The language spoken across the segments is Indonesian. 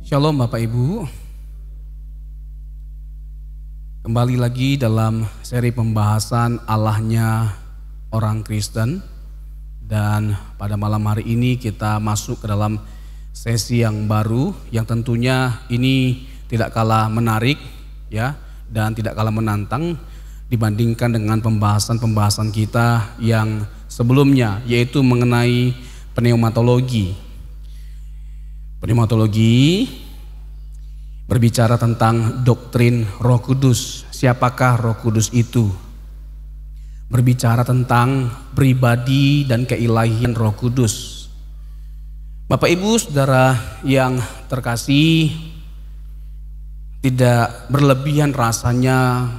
Shalom Bapak Ibu. Kembali lagi dalam seri pembahasan Allahnya orang Kristen. Dan pada malam hari ini kita masuk ke dalam sesi yang baru, yang tentunya ini tidak kalah menarik ya, dan tidak kalah menantang dibandingkan dengan pembahasan-pembahasan kita yang sebelumnya, yaitu mengenai pneumatologi. Pneumatologi berbicara tentang doktrin Roh Kudus. Siapakah Roh Kudus itu? Berbicara tentang pribadi dan keilahian Roh Kudus. Bapak Ibu Saudara yang terkasih, tidak berlebihan rasanya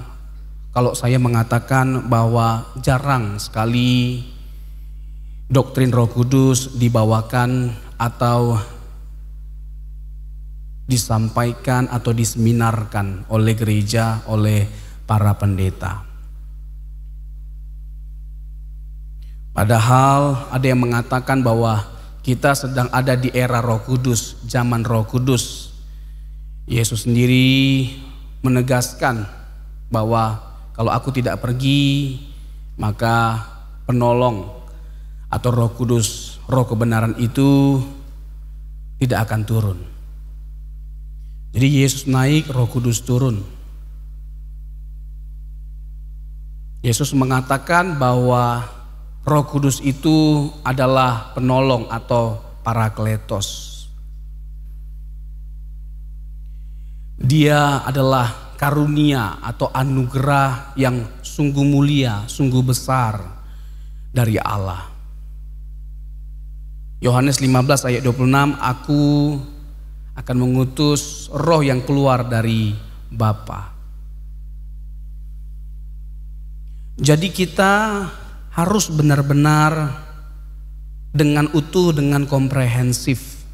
kalau saya mengatakan bahwa jarang sekali doktrin Roh Kudus dibawakan atau disampaikan atau diseminarkan oleh gereja, oleh para pendeta. Padahal ada yang mengatakan bahwa kita sedang ada di era Roh Kudus, zaman Roh Kudus. Yesus sendiri menegaskan bahwa kalau aku tidak pergi, maka penolong atau Roh Kudus, Roh kebenaran itu tidak akan turun. Jadi Yesus naik, Roh Kudus turun. Yesus mengatakan bahwa Roh Kudus itu adalah penolong atau parakletos. Dia adalah karunia atau anugerah yang sungguh mulia, sungguh besar dari Allah. Yohanes 15 ayat 26, aku akan mengutus roh yang keluar dari Bapa. Jadi kita harus benar-benar dengan utuh, dengan komprehensif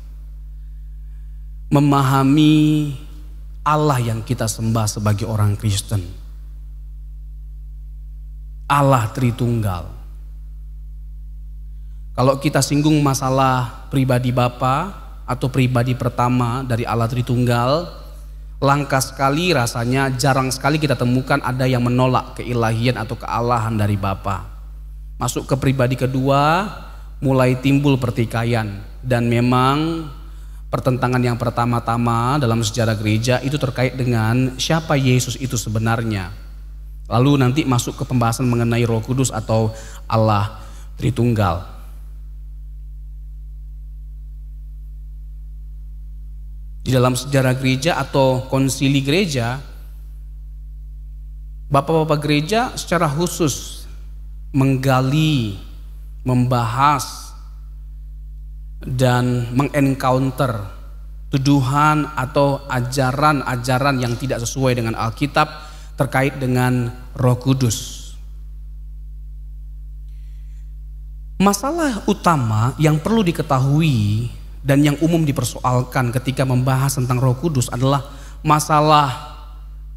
memahami Allah yang kita sembah sebagai orang Kristen. Allah Tritunggal. Kalau kita singgung masalah pribadi Bapa atau pribadi pertama dari Allah Tritunggal, langka sekali rasanya, jarang sekali kita temukan ada yang menolak keilahian atau kealahan dari Bapa. Masuk ke pribadi kedua, mulai timbul pertikaian, dan memang pertentangan yang pertama-tama dalam sejarah gereja itu terkait dengan siapa Yesus itu sebenarnya. Lalu nanti masuk ke pembahasan mengenai Roh Kudus atau Allah Tritunggal. Di dalam sejarah gereja atau konsili gereja, bapak-bapak gereja secara khusus menggali, membahas, dan mengencounter tuduhan atau ajaran-ajaran yang tidak sesuai dengan Alkitab terkait dengan Roh Kudus. Masalah utama yang perlu diketahui dan yang umum dipersoalkan ketika membahas tentang Roh Kudus adalah masalah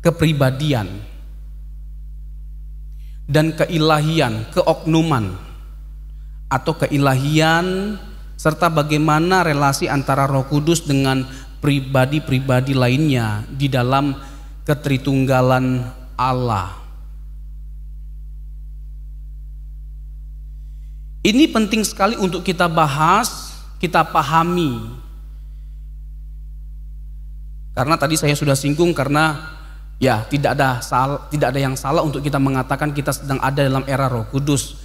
kepribadian dan keilahian, keoknuman atau keilahian, serta bagaimana relasi antara Roh Kudus dengan pribadi-pribadi lainnya di dalam ketritunggalan Allah. Ini penting sekali untuk kita bahas, kita pahami. Karena tadi saya sudah singgung, karena ya tidak ada yang salah untuk kita mengatakan kita sedang ada dalam era Roh Kudus.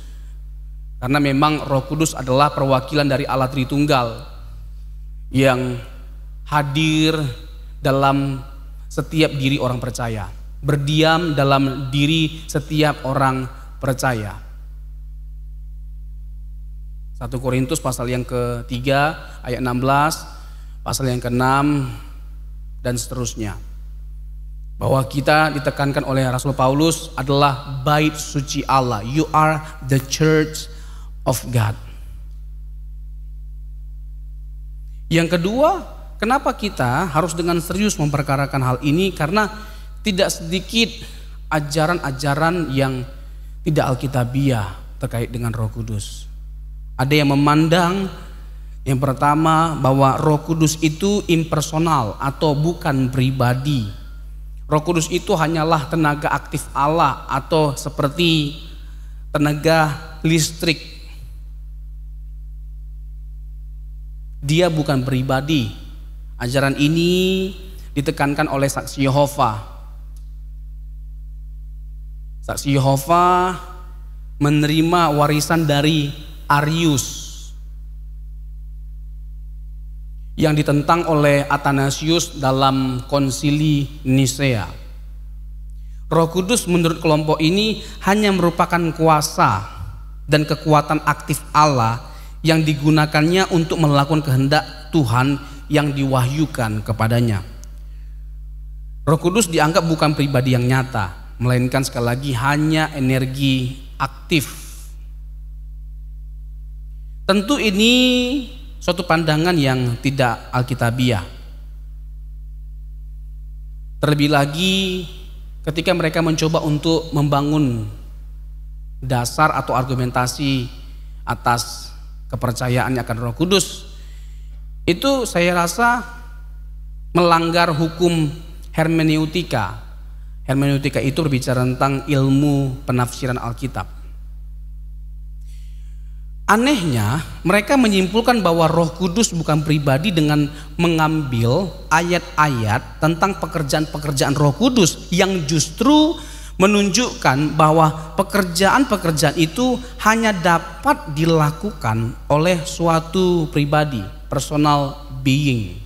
Karena memang Roh Kudus adalah perwakilan dari Allah Tritunggal yang hadir dalam setiap diri orang percaya, berdiam dalam diri setiap orang percaya. 1 Korintus pasal yang ke-3 ayat 16, pasal yang ke-6 dan seterusnya. Bahwa kita ditekankan oleh Rasul Paulus adalah bait suci Allah. You are the church of God. Yang kedua, kenapa kita harus dengan serius memperkarakan hal ini? Karena tidak sedikit ajaran-ajaran yang tidak alkitabiah terkait dengan Roh Kudus. Ada yang memandang Yang pertama, bahwa Roh Kudus itu impersonal atau bukan pribadi. Roh Kudus itu hanyalah tenaga aktif Allah atau seperti tenaga listrik. Dia bukan pribadi. Ajaran ini ditekankan oleh saksi Yehova. Saksi Yehova menerima warisan dari Arius yang ditentang oleh Athanasius dalam Konsili Nisea. Roh Kudus menurut kelompok ini hanya merupakan kuasa dan kekuatan aktif Allah yang digunakannya untuk melakukan kehendak Tuhan yang diwahyukan kepadanya. Roh Kudus dianggap bukan pribadi yang nyata, melainkan sekali lagi hanya energi aktif. Tentu ini suatu pandangan yang tidak alkitabiah. Terlebih lagi ketika mereka mencoba untuk membangun dasar atau argumentasi atas kepercayaan akan Roh Kudus, itu saya rasa melanggar hukum hermeneutika. Hermeneutika itu berbicara tentang ilmu penafsiran Alkitab. Anehnya, mereka menyimpulkan bahwa Roh Kudus bukan pribadi dengan mengambil ayat-ayat tentang pekerjaan-pekerjaan Roh Kudus yang justru menunjukkan bahwa pekerjaan-pekerjaan itu hanya dapat dilakukan oleh suatu pribadi, personal being.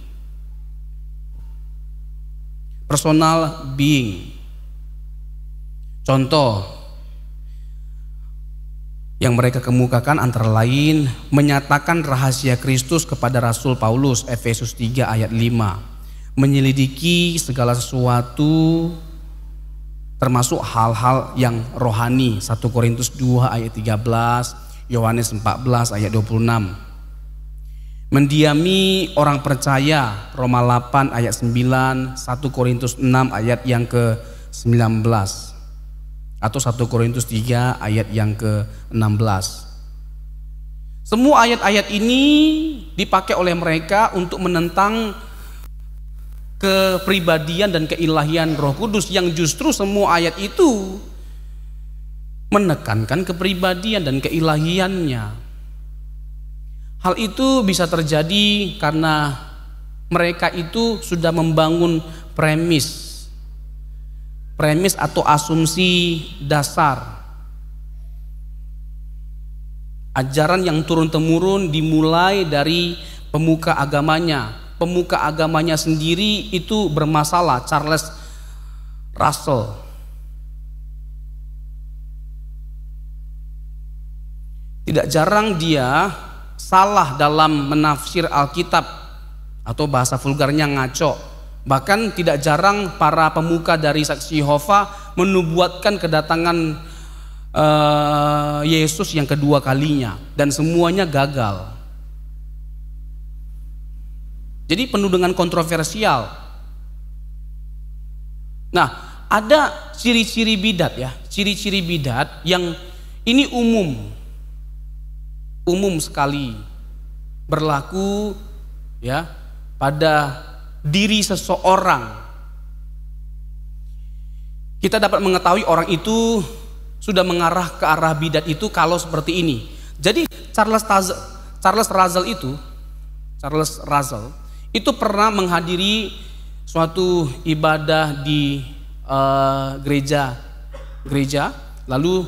Personal being. Contoh yang mereka kemukakan antara lain menyatakan rahasia Kristus kepada Rasul Paulus, Efesus 3 ayat 5, menyelidiki segala sesuatu termasuk hal-hal yang rohani, 1 Korintus 2 ayat 13, Yohanes 14 ayat 26, mendiami orang percaya, Roma 8 ayat 9, 1 Korintus 6 ayat yang ke-19, atau 1 Korintus 3 ayat yang ke-16. Semua ayat-ayat ini dipakai oleh mereka untuk menentang kepribadian dan keilahian Roh Kudus, yang justru semua ayat itu menekankan kepribadian dan keilahiannya. Hal itu bisa terjadi karena mereka itu sudah membangun premis atau asumsi dasar ajaran yang turun-temurun dimulai dari pemuka agamanya. Pemuka agamanya sendiri itu bermasalah, Charles Russell. Tidak jarang dia salah dalam menafsir Alkitab atau bahasa vulgarnya ngaco. Bahkan tidak jarang para pemuka dari saksi Yehova menubuatkan kedatangan Yesus yang kedua kalinya, dan semuanya gagal. Jadi penuh dengan kontroversial. Nah, ada ciri-ciri bidat ya, ciri-ciri bidat yang ini umum sekali berlaku ya pada diri seseorang. Kita dapat mengetahui orang itu sudah mengarah ke arah bidat itu kalau seperti ini. Jadi Charles Russell itu pernah menghadiri suatu ibadah di gereja, lalu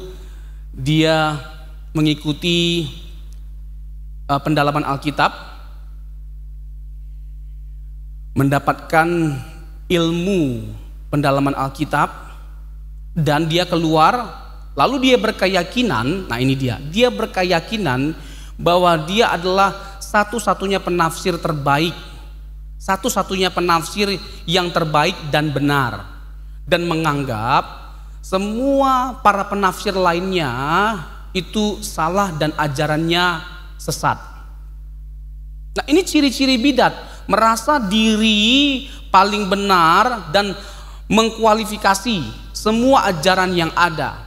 dia mengikuti pendalaman Alkitab, mendapatkan ilmu pendalaman Alkitab, dan dia keluar, lalu dia berkeyakinan, dia berkeyakinan bahwa dia adalah satu-satunya penafsir terbaik, satu-satunya penafsir yang terbaik dan benar, dan menganggap semua para penafsir lainnya itu salah dan ajarannya sesat. Nah, ini ciri-ciri bidat, merasa diri paling benar dan mengkualifikasi semua ajaran yang ada,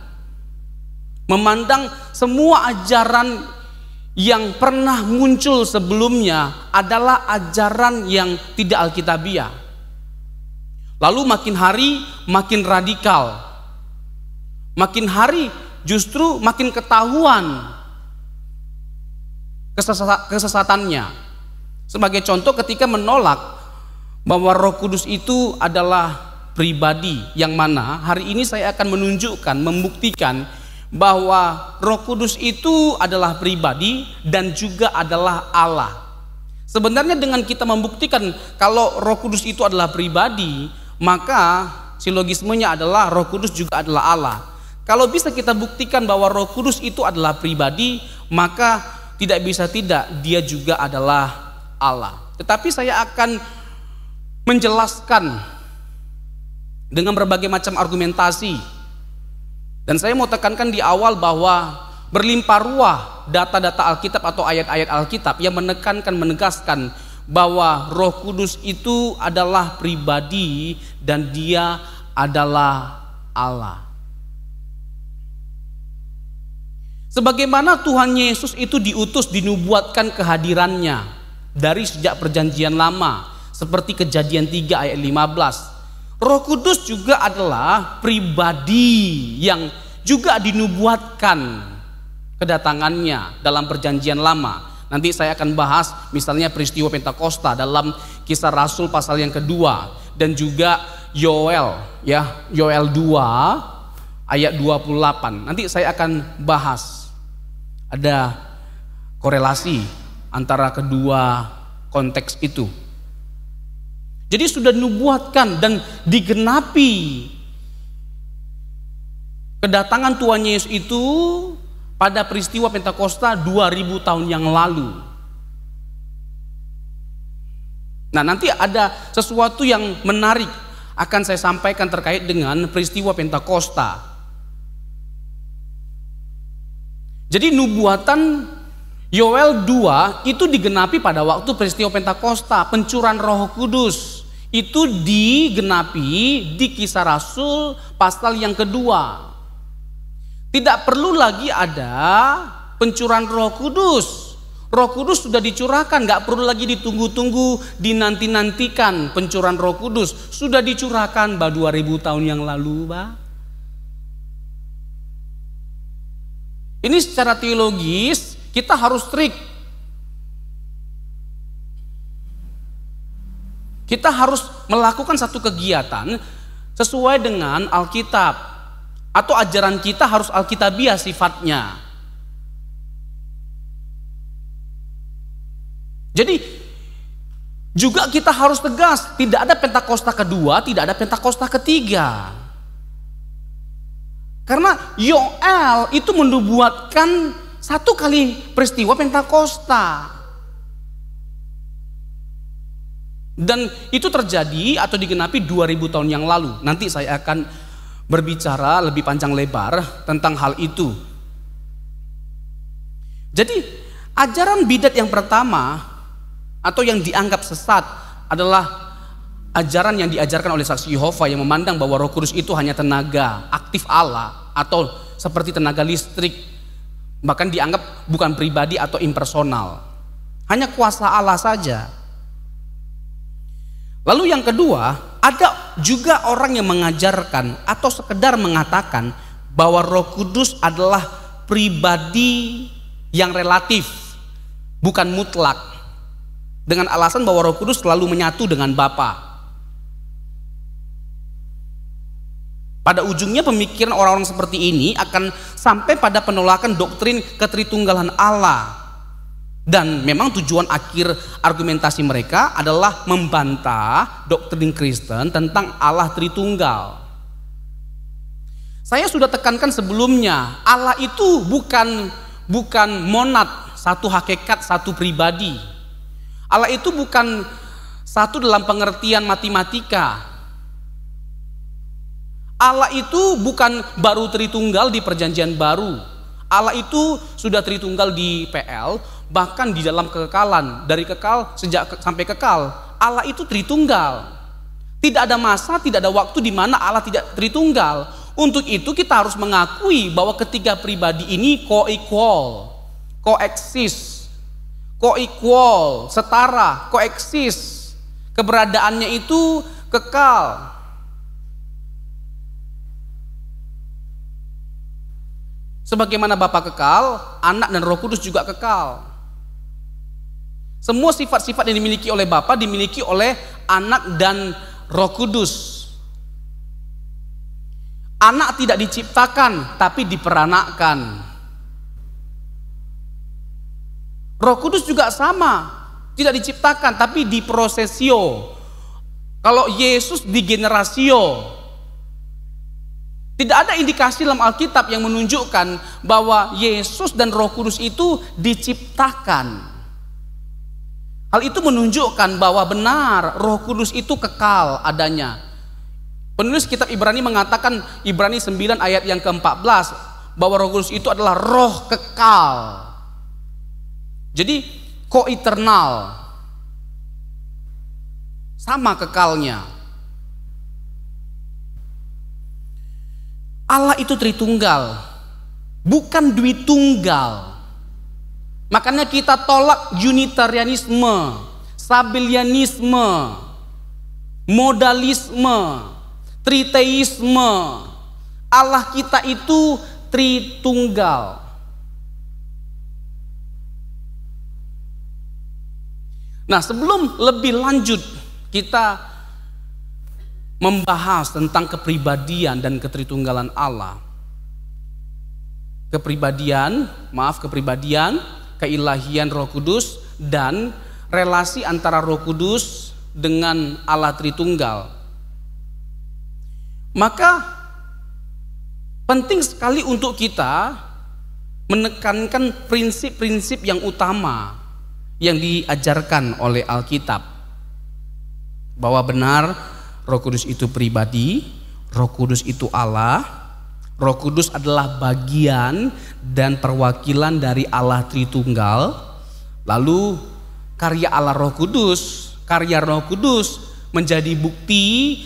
memandang semua ajaran yang pernah muncul sebelumnya adalah ajaran yang tidak alkitabiah. Lalu makin hari makin radikal, makin hari justru makin ketahuan kesesatannya. Sebagai contoh, ketika menolak bahwa Roh Kudus itu adalah pribadi, yang mana hari ini saya akan menunjukkan, membuktikan bahwa Roh Kudus itu adalah pribadi dan juga adalah Allah. Sebenarnya dengan kita membuktikan kalau Roh Kudus itu adalah pribadi, maka silogismenya adalah Roh Kudus juga adalah Allah. Kalau bisa kita buktikan bahwa Roh Kudus itu adalah pribadi, maka tidak bisa tidak dia juga adalah Allah. Tetapi saya akan menjelaskan dengan berbagai macam argumentasi. Dan saya mau tekankan di awal bahwa berlimpah ruah data-data Alkitab atau ayat-ayat Alkitab yang menegaskan bahwa Roh Kudus itu adalah pribadi dan dia adalah Allah. Sebagaimana Tuhan Yesus itu diutus, dinubuatkan kehadirannya dari sejak perjanjian lama, seperti Kejadian 3 ayat 15. Roh Kudus juga adalah pribadi yang juga dinubuatkan kedatangannya dalam perjanjian lama. Nanti saya akan bahas misalnya peristiwa Pentakosta dalam Kisah Rasul pasal yang kedua, dan juga Yoel 2 ayat 28. Nanti saya akan bahas, ada korelasi antara kedua konteks itu. Jadi sudah dinubuatkan dan digenapi kedatangan Tuhan Yesus itu pada peristiwa Pentakosta 2000 tahun yang lalu. Nah, nanti ada sesuatu yang menarik akan saya sampaikan terkait dengan peristiwa Pentakosta. Jadi nubuatan Yoel 2 itu digenapi pada waktu peristiwa Pentakosta. Pencurahan Roh Kudus itu digenapi di Kisah Rasul pasal yang kedua. Tidak perlu lagi ada pencurahan Roh Kudus. Roh Kudus sudah dicurahkan, nggak perlu lagi ditunggu-tunggu, dinanti-nantikan pencurahan Roh Kudus. Sudah dicurahkan 2000 tahun yang lalu, Pak. Ini secara teologis kita harus strict. Kita harus melakukan satu kegiatan sesuai dengan Alkitab. Atau ajaran kita harus alkitabiah sifatnya. Jadi juga kita harus tegas, tidak ada Pentakosta kedua, tidak ada Pentakosta ketiga. Karena Yoel itu menubuatkan satu kali peristiwa Pentakosta. Dan itu terjadi atau digenapi 2000 tahun yang lalu. Nanti saya akan berbicara lebih panjang lebar tentang hal itu. Jadi ajaran bidat yang pertama atau yang dianggap sesat adalah ajaran yang diajarkan oleh saksi Yehova yang memandang bahwa Roh Kudus itu hanya tenaga aktif Allah atau seperti tenaga listrik, bahkan dianggap bukan pribadi atau impersonal, hanya kuasa Allah saja. Lalu yang kedua, ada juga orang yang mengajarkan atau sekedar mengatakan bahwa Roh Kudus adalah pribadi yang relatif, bukan mutlak, dengan alasan bahwa Roh Kudus selalu menyatu dengan Bapa. Pada ujungnya pemikiran orang-orang seperti ini akan sampai pada penolakan doktrin ketritunggalan Allah. Dan memang tujuan akhir argumentasi mereka adalah membantah doktrin Kristen tentang Allah Tritunggal. Saya sudah tekankan sebelumnya, Allah itu bukan monad, satu hakikat, satu pribadi. Allah itu bukan satu dalam pengertian matematika. Allah itu bukan baru Tritunggal di Perjanjian Baru. Allah itu sudah Tritunggal di PL, bahkan di dalam kekekalan, dari kekal sampai kekal. Allah itu Tritunggal. Tidak ada masa, tidak ada waktu di mana Allah tidak Tritunggal. Untuk itu kita harus mengakui bahwa ketiga pribadi ini co-equal. koeksis, koequal, setara, koeksis. Keberadaannya itu kekal. Sebagaimana Bapa kekal, Anak dan Roh Kudus juga kekal. Semua sifat-sifat yang dimiliki oleh Bapa dimiliki oleh Anak dan Roh Kudus. Anak tidak diciptakan, tapi diperanakkan. Roh Kudus juga sama, tidak diciptakan, tapi diprosesio. Kalau Yesus digenerasio. Tidak ada indikasi dalam Alkitab yang menunjukkan bahwa Yesus dan Roh Kudus itu diciptakan. Hal itu menunjukkan bahwa benar Roh Kudus itu kekal adanya. Penulis kitab Ibrani mengatakan, Ibrani 9 ayat yang ke-14, bahwa Roh Kudus itu adalah roh kekal. Jadi koeternal, sama kekalnya. Allah itu Tritunggal, bukan Dwitunggal. Makanya kita tolak Unitarianisme, Sabellianisme, modalisme, triteisme. Allah kita itu Tritunggal. Nah, sebelum lebih lanjut kita membahas tentang kepribadian dan ketritunggalan Allah. Kepribadian, keilahian Roh Kudus, dan relasi antara Roh Kudus dengan Allah Tritunggal. Maka penting sekali untuk kita menekankan prinsip-prinsip yang utama yang diajarkan oleh Alkitab, bahwa benar Roh Kudus itu pribadi, Roh Kudus itu Allah, Roh Kudus adalah bagian dan perwakilan dari Allah Tritunggal. Lalu karya Roh Kudus menjadi bukti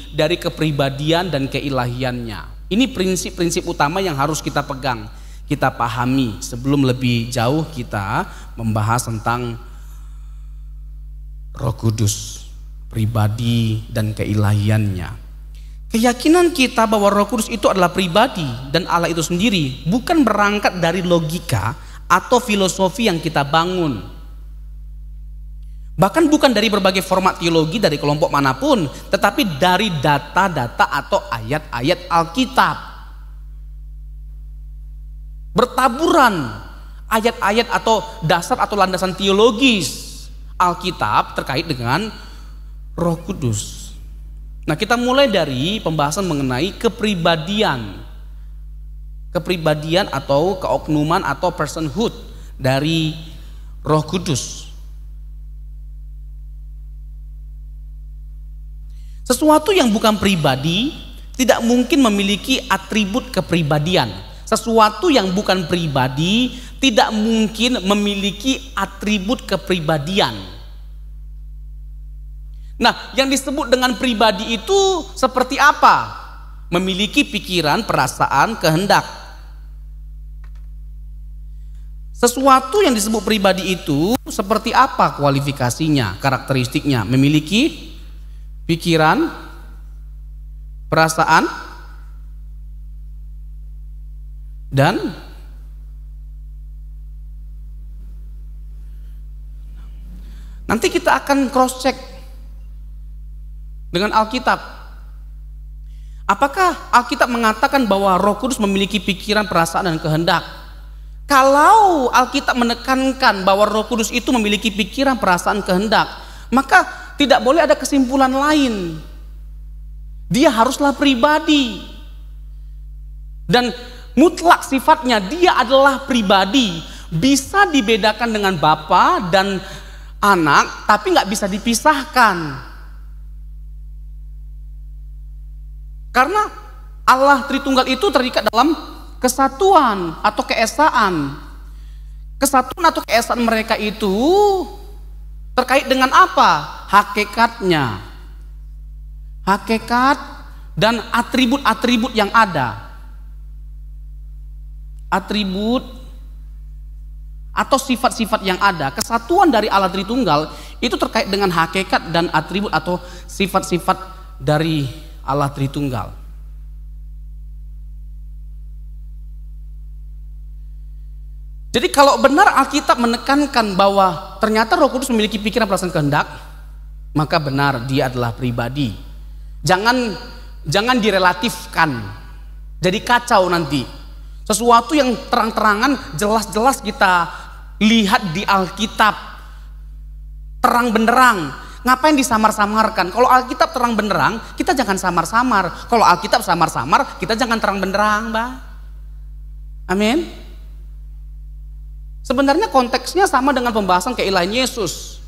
dari kepribadian dan keilahiannya. Ini prinsip-prinsip utama yang harus kita pegang, kita pahami sebelum lebih jauh kita membahas tentang Roh Kudus, pribadi dan keilahiannya. Keyakinan kita bahwa Roh Kudus itu adalah pribadi dan Allah itu sendiri bukan berangkat dari logika atau filosofi yang kita bangun. Bahkan bukan dari berbagai format teologi dari kelompok manapun, tetapi dari data-data atau ayat-ayat Alkitab. Bertaburan ayat-ayat atau dasar atau landasan teologis Alkitab terkait dengan Roh Kudus. Nah, kita mulai dari pembahasan mengenai kepribadian atau keoknuman atau personhood dari Roh Kudus. Sesuatu yang bukan pribadi tidak mungkin memiliki atribut kepribadian. Sesuatu yang bukan pribadi tidak mungkin memiliki atribut kepribadian. Nah, yang disebut dengan pribadi itu seperti apa? Memiliki pikiran, perasaan, kehendak. Sesuatu yang disebut pribadi itu seperti apa kualifikasinya, karakteristiknya? Memiliki pikiran, perasaan, dan nanti kita akan cross check dengan Alkitab. Apakah Alkitab mengatakan bahwa Roh Kudus memiliki pikiran, perasaan, dan kehendak? Kalau Alkitab menekankan bahwa Roh Kudus itu memiliki pikiran, perasaan, kehendak, maka tidak boleh ada kesimpulan lain. Dia haruslah pribadi. Dan mutlak sifatnya dia adalah pribadi. Bisa dibedakan dengan Bapa dan Anak, tapi nggak bisa dipisahkan. Karena Allah Tritunggal itu terikat dalam kesatuan atau keesaan. Kesatuan atau keesaan mereka itu terkait dengan apa? Hakikatnya. Hakikat dan atribut-atribut yang ada. atau sifat-sifat yang ada, kesatuan dari Allah Tritunggal itu terkait dengan hakikat dan atribut atau sifat-sifat dari Allah Tritunggal. Jadi kalau benar Alkitab menekankan bahwa ternyata Roh Kudus memiliki pikiran, perasaan, kehendak, maka benar dia adalah pribadi. Jangan direlatifkan. Jadi kacau nanti. Sesuatu yang terang-terangan jelas-jelas kita lihat di Alkitab terang benderang. Ngapain disamar-samarkan? Kalau Alkitab terang benderang, kita jangan samar-samar. Kalau Alkitab samar-samar, kita jangan terang benderang, Mbak. Amin. Sebenarnya konteksnya sama dengan pembahasan keilahian Yesus.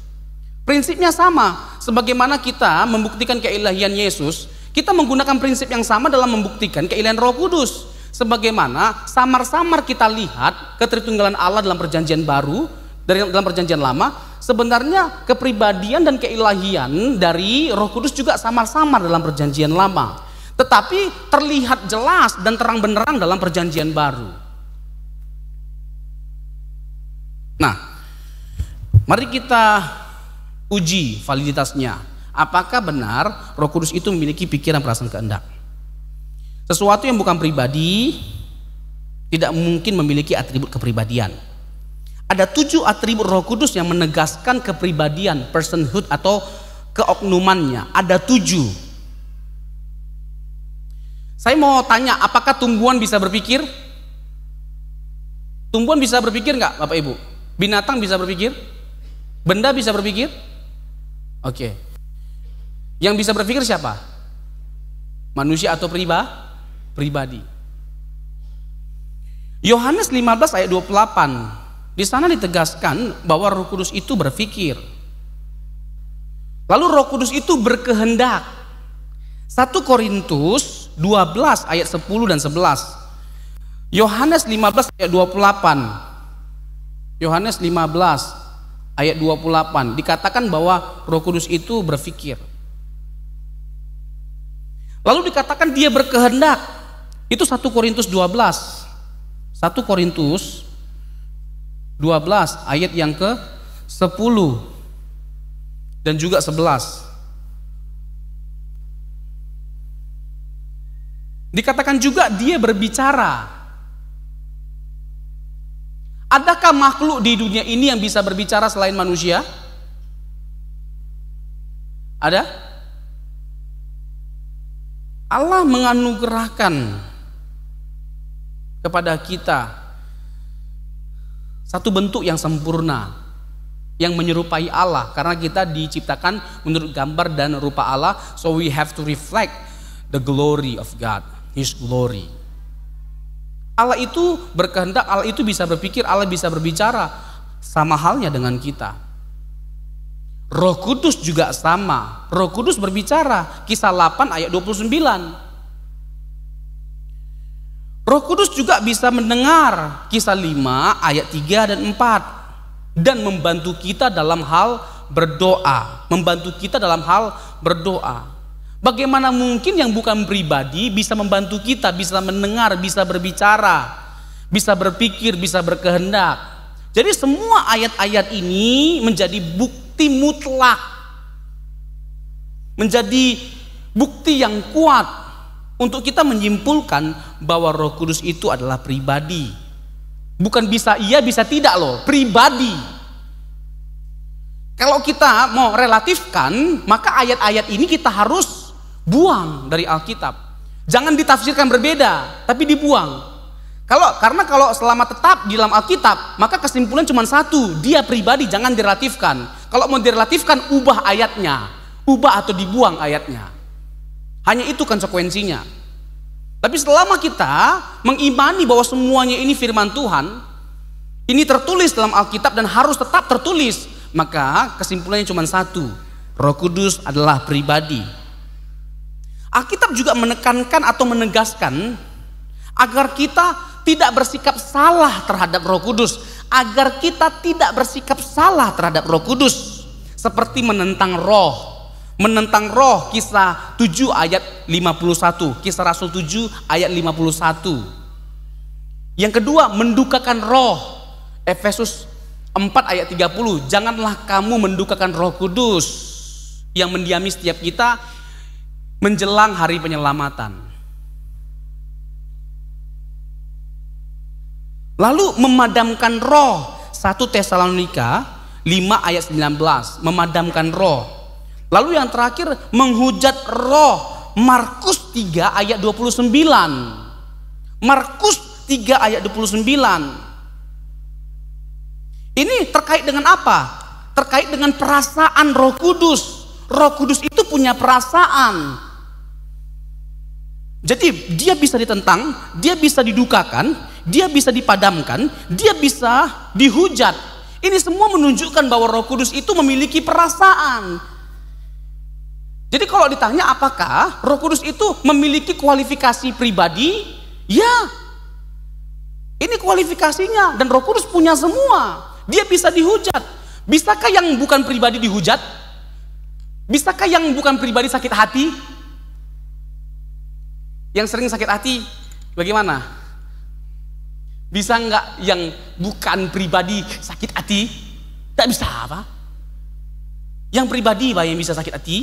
Prinsipnya sama. Sebagaimana kita membuktikan keilahian Yesus, kita menggunakan prinsip yang sama dalam membuktikan keilahian Roh Kudus. Sebagaimana samar-samar kita lihat ketritunggalan Allah dalam perjanjian baru, dalam perjanjian lama, sebenarnya kepribadian dan keilahian dari Roh Kudus juga samar-samar dalam perjanjian lama. Tetapi terlihat jelas dan terang benderang dalam perjanjian baru. Nah, mari kita uji validitasnya. Apakah benar Roh Kudus itu memiliki pikiran, perasaan, kehendak? Sesuatu yang bukan pribadi tidak mungkin memiliki atribut kepribadian. Ada 7 atribut Roh Kudus yang menegaskan kepribadian, personhood atau keoknumannya. Ada 7. Saya mau tanya, apakah tumbuhan bisa berpikir? Tumbuhan bisa berpikir nggak, Bapak Ibu? Binatang bisa berpikir? Benda bisa berpikir? Oke. Yang bisa berpikir siapa? Manusia atau pribadi. Yohanes 15 ayat 28. Di sana ditegaskan bahwa Roh Kudus itu berpikir. Lalu Roh Kudus itu berkehendak. 1 Korintus 12 ayat 10 dan 11. Yohanes 15 ayat 28. Yohanes 15 ayat 28 dikatakan bahwa Roh Kudus itu berpikir. Lalu dikatakan dia berkehendak. Itu 1 Korintus 12. 1 Korintus 12 ayat yang ke-10 dan juga 11. Dikatakan juga dia berbicara. Adakah makhluk di dunia ini yang bisa berbicara selain manusia? Ada? Allah menganugerahkan kepada kita satu bentuk yang sempurna, yang menyerupai Allah, karena kita diciptakan menurut gambar dan rupa Allah, so we have to reflect the glory of God, His glory. Allah itu berkehendak, Allah itu bisa berpikir, Allah bisa berbicara. Sama halnya dengan kita. Roh Kudus juga sama. Roh Kudus berbicara. Kisah 8 ayat 29. Roh Kudus juga bisa mendengar. Kisah 5 ayat 3 dan 4. Dan membantu kita dalam hal berdoa. Membantu kita dalam hal berdoa. Bagaimana mungkin yang bukan pribadi bisa membantu kita, bisa mendengar, bisa berbicara, bisa berpikir, bisa berkehendak. Jadi semua ayat-ayat ini menjadi bukti mutlak, menjadi bukti yang kuat untuk kita menyimpulkan bahwa Roh Kudus itu adalah pribadi. Bukan bisa iya, bisa tidak loh, pribadi. Kalau kita mau relatifkan, maka ayat-ayat ini kita harus buang dari Alkitab. Jangan ditafsirkan berbeda, tapi dibuang. Karena kalau selama tetap di dalam Alkitab, maka kesimpulan cuma satu, dia pribadi, jangan direlatifkan. Kalau mau direlatifkan, ubah ayatnya, ubah atau dibuang ayatnya. Hanya itu konsekuensinya. Tapi selama kita mengimani bahwa semuanya ini firman Tuhan, ini tertulis dalam Alkitab dan harus tetap tertulis, maka kesimpulannya cuma satu, Roh Kudus adalah pribadi. Alkitab juga menekankan atau menegaskan agar kita tidak bersikap salah terhadap Roh Kudus, agar kita tidak bersikap salah terhadap Roh Kudus, seperti menentang roh. Menentang roh, Kisah 7 ayat 51, Kisah Rasul 7 ayat 51. Yang kedua, mendukakan roh, Efesus ayat 30, janganlah kamu mendukakan Roh Kudus yang mendiami setiap kita menjelang hari penyelamatan. Lalu memadamkan roh, 1 Tesalonika 5 ayat 19, memadamkan roh. Lalu yang terakhir menghujat roh, Markus 3 ayat 29. Markus 3 ayat 29. Ini terkait dengan apa? Terkait dengan perasaan Roh Kudus. Roh Kudus itu punya perasaan. Jadi dia bisa ditentang, dia bisa didukakan, dia bisa dipadamkan, dia bisa dihujat. Ini semua menunjukkan bahwa Roh Kudus itu memiliki perasaan. Jadi kalau ditanya apakah Roh Kudus itu memiliki kualifikasi pribadi? Ya, ini kualifikasinya, dan Roh Kudus punya semua. Dia bisa dihujat. Bisakah yang bukan pribadi dihujat? Bisakah yang bukan pribadi sakit hati? Yang sering sakit hati bagaimana? Bisa nggak yang bukan pribadi sakit hati? Tak bisa apa? Yang pribadi Pak yang bisa sakit hati.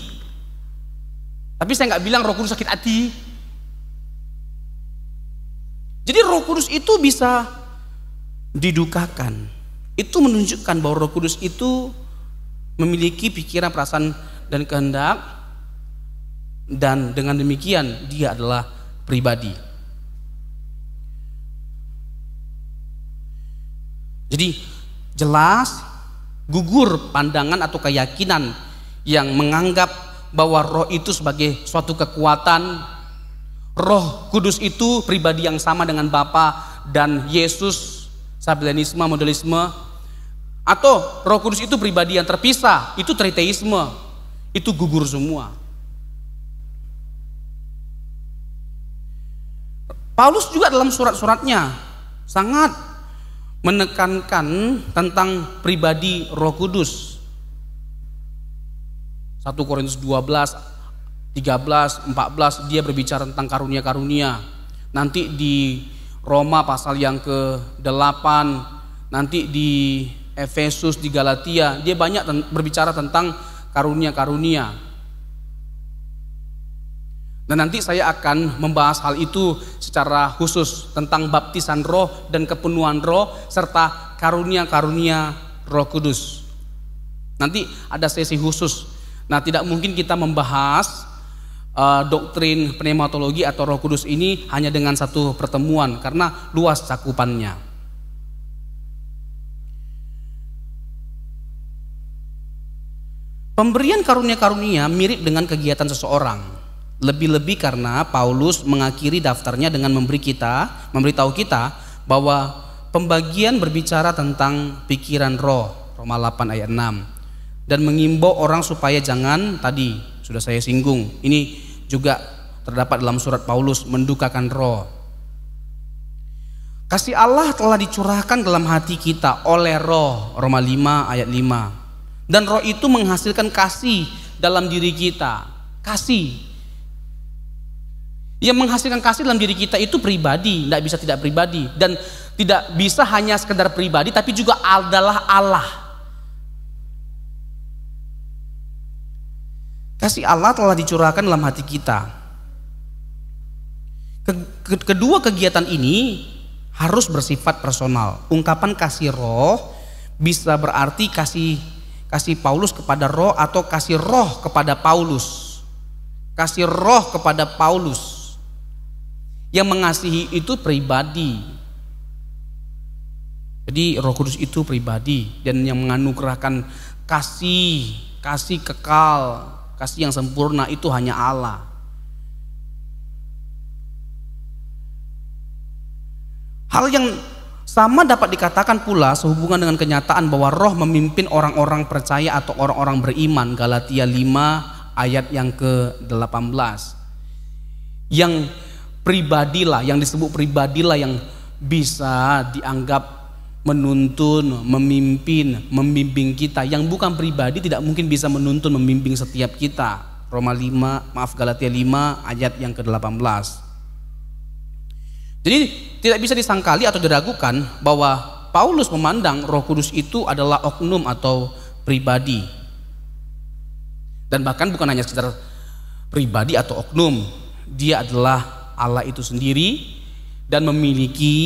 Tapi saya nggak bilang Roh Kudus sakit hati. Jadi Roh Kudus itu bisa didukakan. Itu menunjukkan bahwa Roh Kudus itu memiliki pikiran, perasaan, dan kehendak, dan dengan demikian dia adalah pribadi. Jadi jelas gugur pandangan atau keyakinan yang menganggap bahwa roh itu sebagai suatu kekuatan. Roh Kudus itu pribadi yang sama dengan Bapa dan Yesus, Sabellianisme, Modelisme. Atau Roh Kudus itu pribadi yang terpisah, itu Triteisme. Itu gugur semua. Paulus juga dalam surat-suratnya sangat menekankan tentang pribadi Roh Kudus. 1 Korintus 12, 13, 14 dia berbicara tentang karunia-karunia. Nanti di Roma pasal yang ke-8, nanti di Efesus, di Galatia, dia banyak berbicara tentang karunia-karunia. Dan nanti saya akan membahas hal itu secara khusus tentang baptisan roh dan kepenuhan roh serta karunia-karunia Roh Kudus. Nanti ada sesi khusus. Nah, tidak mungkin kita membahas doktrin pneumatologi atau Roh Kudus ini hanya dengan satu pertemuan karena luas cakupannya. Pemberian karunia-karunia mirip dengan kegiatan seseorang. Lebih-lebih karena Paulus mengakhiri daftarnya dengan memberitahu kita bahwa pembagian berbicara tentang pikiran roh, Roma 8 ayat 6, dan mengimbau orang supaya jangan, tadi sudah saya singgung, ini juga terdapat dalam surat Paulus, mendukakan roh. Kasih Allah telah dicurahkan dalam hati kita oleh roh, Roma 5 ayat 5, dan roh itu menghasilkan kasih dalam diri kita. Kasih yang menghasilkan kasih dalam diri kita itu pribadi, tidak bisa tidak pribadi, dan tidak bisa hanya sekedar pribadi, tapi juga adalah Allah. Kasih Allah telah dicurahkan dalam hati kita. Kedua kegiatan ini harus bersifat personal. Ungkapan kasih roh bisa berarti kasih Paulus kepada roh atau kasih roh kepada Paulus. Kasih roh kepada Paulus. Yang mengasihi itu pribadi. Jadi Roh Kudus itu pribadi, dan yang menganugerahkan kasih kekal, kasih yang sempurna itu hanya Allah. Hal yang sama dapat dikatakan pula sehubungan dengan kenyataan bahwa Roh memimpin orang-orang percaya atau orang-orang beriman, Galatia 5 ayat yang ke-18. Yang pribadilah, yang disebut pribadilah yang bisa dianggap menuntun, memimpin, membimbing kita. Yang bukan pribadi tidak mungkin bisa menuntun, membimbing setiap kita. Galatia 5 ayat yang ke-18. Jadi tidak bisa disangkali atau diragukan bahwa Paulus memandang Roh Kudus itu adalah oknum atau pribadi. Dan bahkan bukan hanya sekedar pribadi atau oknum, dia adalah Allah itu sendiri dan memiliki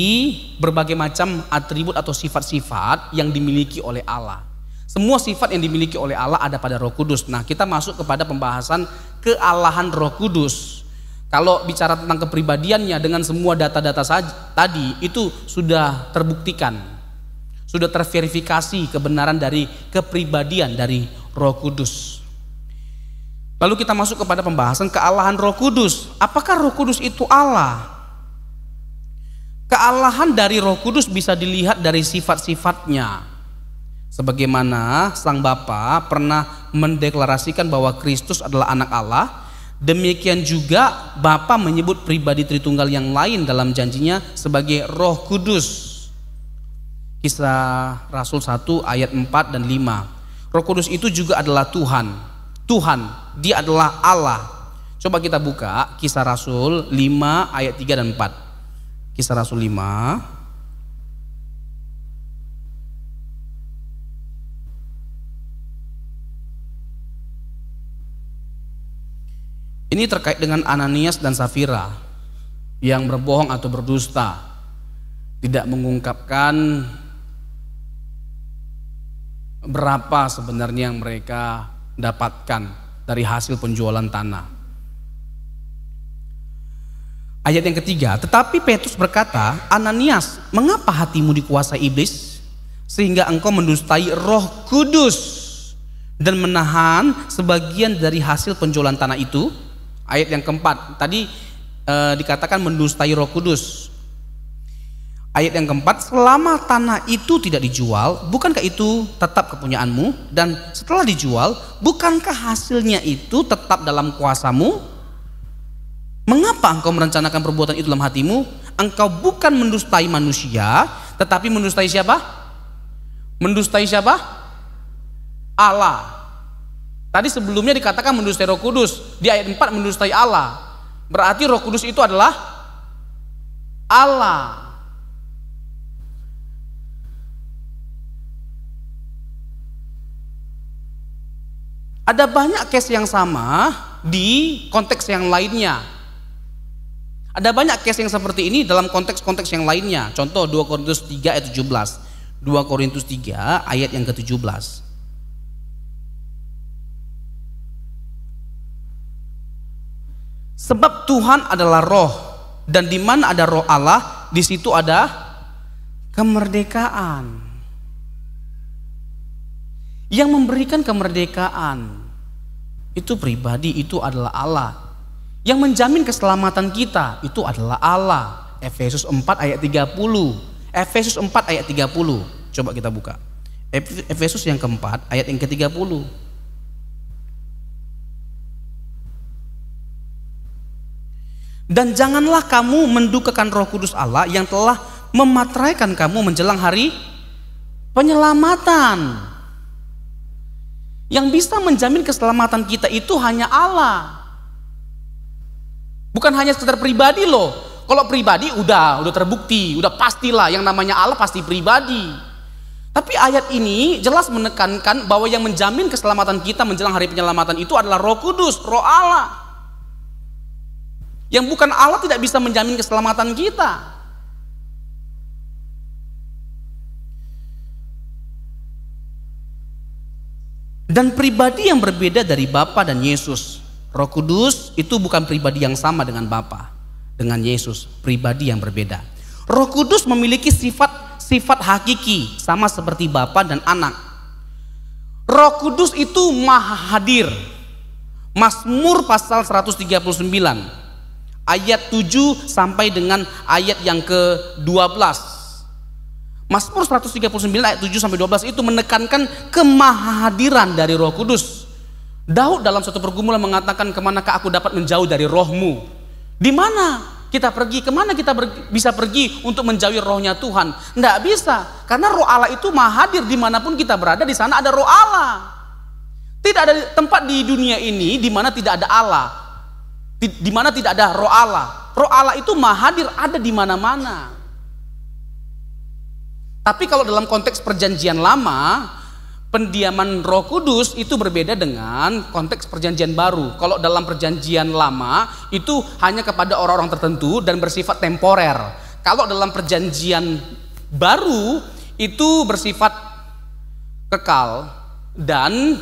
berbagai macam atribut atau sifat-sifat yang dimiliki oleh Allah. Semua sifat yang dimiliki oleh Allah ada pada Roh Kudus. Nah, kita masuk kepada pembahasan kealahan Roh Kudus. Kalau bicara tentang kepribadiannya dengan semua data-data tadi itu sudah terbuktikan, sudah terverifikasi kebenaran dari kepribadian dari Roh Kudus. Lalu kita masuk kepada pembahasan kealahan Roh Kudus. Apakah Roh Kudus itu Allah? Kealahan dari Roh Kudus bisa dilihat dari sifat-sifatnya. Sebagaimana Sang Bapa pernah mendeklarasikan bahwa Kristus adalah anak Allah, demikian juga Bapa menyebut pribadi Tritunggal yang lain dalam janjinya sebagai Roh Kudus. Kisah Rasul 1 ayat 4 dan 5. Roh Kudus itu juga adalah Tuhan. Tuhan, dia adalah Allah. Coba kita buka Kisah Rasul 5 ayat 3 dan 4. Kisah Rasul 5. Ini terkait dengan Ananias dan Safira yang berbohong atau berdusta, tidak mengungkapkan berapa sebenarnya yang mereka dapatkan dari hasil penjualan tanah. Ayat yang ketiga, tetapi Petrus berkata, Ananias, mengapa hatimu dikuasai iblis sehingga engkau mendustai Roh Kudus dan menahan sebagian dari hasil penjualan tanah itu? Ayat yang keempat, tadi dikatakan mendustai Roh Kudus. Ayat yang keempat, selama tanah itu tidak dijual, bukankah itu tetap kepunyaanmu? Dan setelah dijual, bukankah hasilnya itu tetap dalam kuasamu? Mengapa engkau merencanakan perbuatan itu dalam hatimu? Engkau bukan mendustai manusia, tetapi mendustai siapa? Mendustai siapa? Allah. Tadi sebelumnya dikatakan mendustai Roh Kudus, di ayat 4 mendustai Allah. Berarti Roh Kudus itu adalah Allah. Ada banyak case yang sama di konteks yang lainnya. Ada banyak case yang seperti ini dalam konteks-konteks yang lainnya. Contoh 2 Korintus 3 ayat 17. 2 Korintus 3 ayat yang ke-17. Sebab Tuhan adalah roh, dan di mana ada roh Allah, di situ ada kemerdekaan. Yang memberikan kemerdekaan itu pribadi, itu adalah Allah. Yang menjamin keselamatan kita itu adalah Allah. Efesus 4 ayat 30. Efesus 4 ayat 30. Coba kita buka. Efesus yang keempat ayat yang ke-30. Dan janganlah kamu mendukakan Roh Kudus Allah yang telah memateraikan kamu menjelang hari penyelamatan. Yang bisa menjamin keselamatan kita itu hanya Allah. Bukan hanya sekedar pribadi loh. Kalau pribadi udah terbukti, udah pastilah yang namanya Allah pasti pribadi. Tapi ayat ini jelas menekankan bahwa yang menjamin keselamatan kita menjelang hari penyelamatan itu adalah Roh Kudus, Roh Allah. Yang bukan Allah tidak bisa menjamin keselamatan kita. Dan pribadi yang berbeda dari Bapa dan Yesus. Roh Kudus itu bukan pribadi yang sama dengan Bapa, dengan Yesus, pribadi yang berbeda. Roh Kudus memiliki sifat hakiki sama seperti Bapa dan Anak. Roh Kudus itu maha hadir. Mazmur pasal 139 ayat 7 sampai dengan ayat yang ke-12. Mazmur 139 ayat 7 sampai 12 itu menekankan kemahahadiran dari Roh Kudus. Daud dalam suatu pergumulan mengatakan, kemanakah aku dapat menjauh dari rohmu? Di mana kita pergi? Kemana kita bisa pergi untuk menjauhi rohnya Tuhan? Tidak bisa, karena roh Allah itu maha hadir dimanapun kita berada. Di sana ada roh Allah. Tidak ada tempat di dunia ini di mana tidak ada Allah, di mana tidak ada roh Allah. Roh Allah itu maha hadir, ada di mana-mana. Tapi kalau dalam konteks perjanjian lama, pendiaman Roh Kudus itu berbeda dengan konteks perjanjian baru. Kalau dalam perjanjian lama itu hanya kepada orang-orang tertentu dan bersifat temporer. Kalau dalam perjanjian baru itu bersifat kekal dan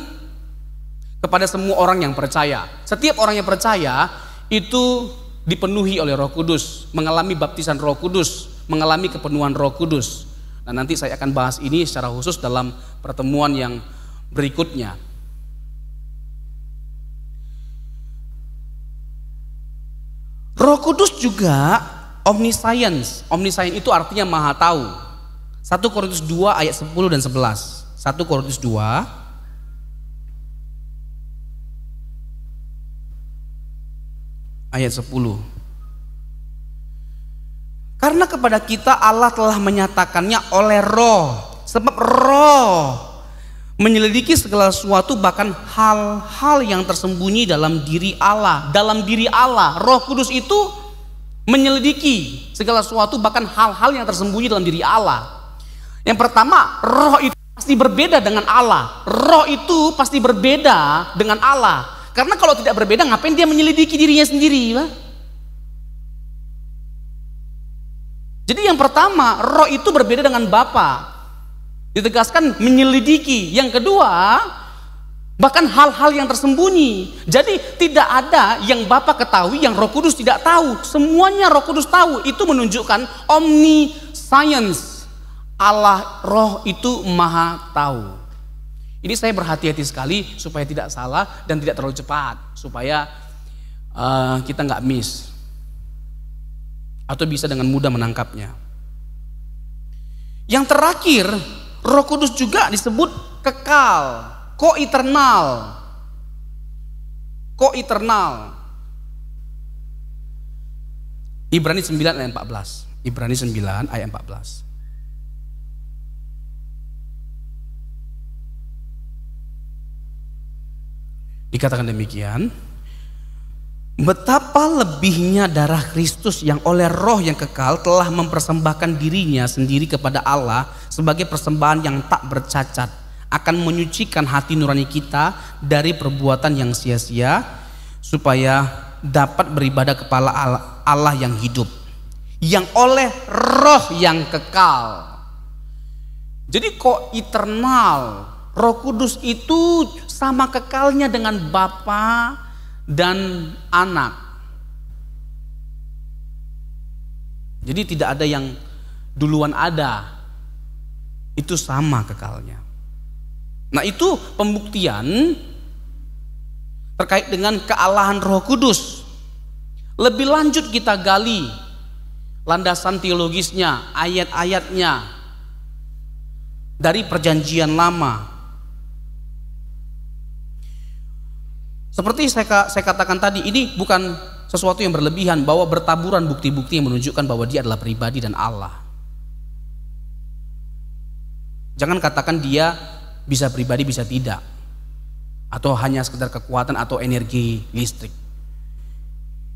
kepada semua orang yang percaya. Setiap orang yang percaya itu dipenuhi oleh Roh Kudus, mengalami baptisan Roh Kudus, mengalami kepenuhan Roh Kudus. Nah, nanti saya akan bahas ini secara khusus dalam pertemuan yang berikutnya. Roh Kudus juga omniscience. Omniscience itu artinya maha tahu. 1 Korintus 2 ayat 10 dan 11. 1 Korintus 2 ayat 10. Karena kepada kita Allah telah menyatakannya oleh Roh. Sebab Roh menyelidiki segala sesuatu, bahkan hal-hal yang tersembunyi dalam diri Allah. Dalam diri Allah, Roh Kudus itu menyelidiki segala sesuatu, bahkan hal-hal yang tersembunyi dalam diri Allah. Yang pertama, Roh itu pasti berbeda dengan Allah. Roh itu pasti berbeda dengan Allah. Karena kalau tidak berbeda, ngapain dia menyelidiki dirinya sendiri, Pak? Jadi yang pertama, Roh itu berbeda dengan Bapa. Ditegaskan menyelidiki. Yang kedua, bahkan hal-hal yang tersembunyi. Jadi tidak ada yang Bapa ketahui yang Roh Kudus tidak tahu. Semuanya Roh Kudus tahu. Itu menunjukkan omniscience. Allah Roh itu maha tahu. Ini saya berhati-hati sekali supaya tidak salah dan tidak terlalu cepat, supaya kita nggak miss atau bisa dengan mudah menangkapnya. Yang terakhir, Roh Kudus juga disebut kekal, koeternal. Koeternal. Ibrani 9 ayat 14. Ibrani 9 ayat 14. Dikatakan demikian, betapa lebihnya darah Kristus yang oleh Roh yang kekal telah mempersembahkan dirinya sendiri kepada Allah sebagai persembahan yang tak bercacat, akan menyucikan hati nurani kita dari perbuatan yang sia-sia, supaya dapat beribadah kepada Allah yang hidup, yang oleh Roh yang kekal. Jadi kok eternal, Roh Kudus itu sama kekalnya dengan Bapa dan Anak. Jadi tidak ada yang duluan ada, itu sama kekalnya. Nah, itu pembuktian terkait dengan kealahan Roh Kudus. Lebih lanjut kita gali landasan teologisnya, ayat-ayatnya dari perjanjian lama. Seperti saya katakan tadi, ini bukan sesuatu yang berlebihan, bahwa bertaburan bukti-bukti yang menunjukkan bahwa dia adalah pribadi dan Allah. Jangan katakan dia bisa pribadi, bisa tidak, atau hanya sekedar kekuatan atau energi listrik.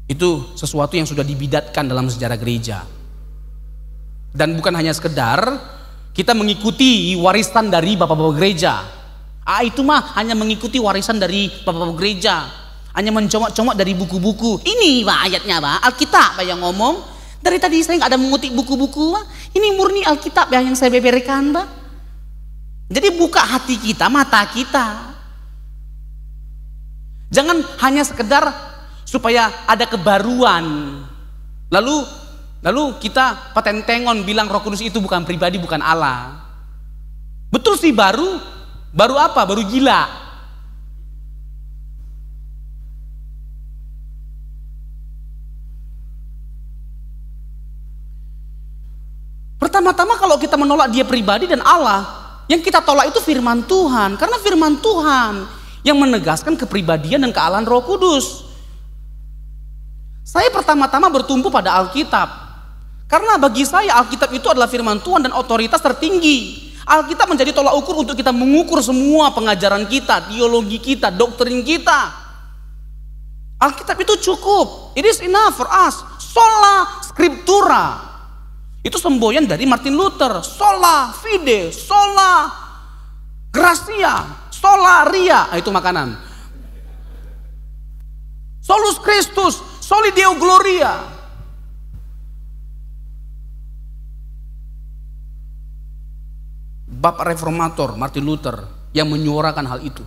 Itu sesuatu yang sudah dibidatkan dalam sejarah gereja. Dan bukan hanya sekedar kita mengikuti warisan dari bapak-bapak gereja. Itu mah hanya mengikuti warisan dari bapak-bapak gereja, hanya mencomot-comot dari buku-buku. Ini Pak ayatnya Pak, Alkitab Pak yang ngomong. Dari tadi saya nggak ada mengutip buku-buku Pak. Ini murni Alkitab yang saya beberkan Pak. Jadi buka hati kita, mata kita. Jangan hanya sekedar supaya ada kebaruan. Lalu kita patentengon bilang Roh Kudus itu bukan pribadi, bukan Allah. Betul sih baru apa? Baru gila. Pertama-tama kalau kita menolak dia pribadi dan Allah, yang kita tolak itu firman Tuhan. Karena firman Tuhan yang menegaskan kepribadian dan kealahan Roh Kudus. Saya pertama-tama bertumpu pada Alkitab. Karena bagi saya Alkitab itu adalah firman Tuhan dan otoritas tertinggi. Alkitab menjadi tolak ukur untuk kita mengukur semua pengajaran kita, teologi kita, doktrin kita. Alkitab itu cukup. It is enough for us. Sola scriptura. Itu semboyan dari Martin Luther. Sola fide, sola gratia, sola ria, itu makanan. Solus Christus, soli Deo gloria. Bapak reformator Martin Luther yang menyuarakan hal itu.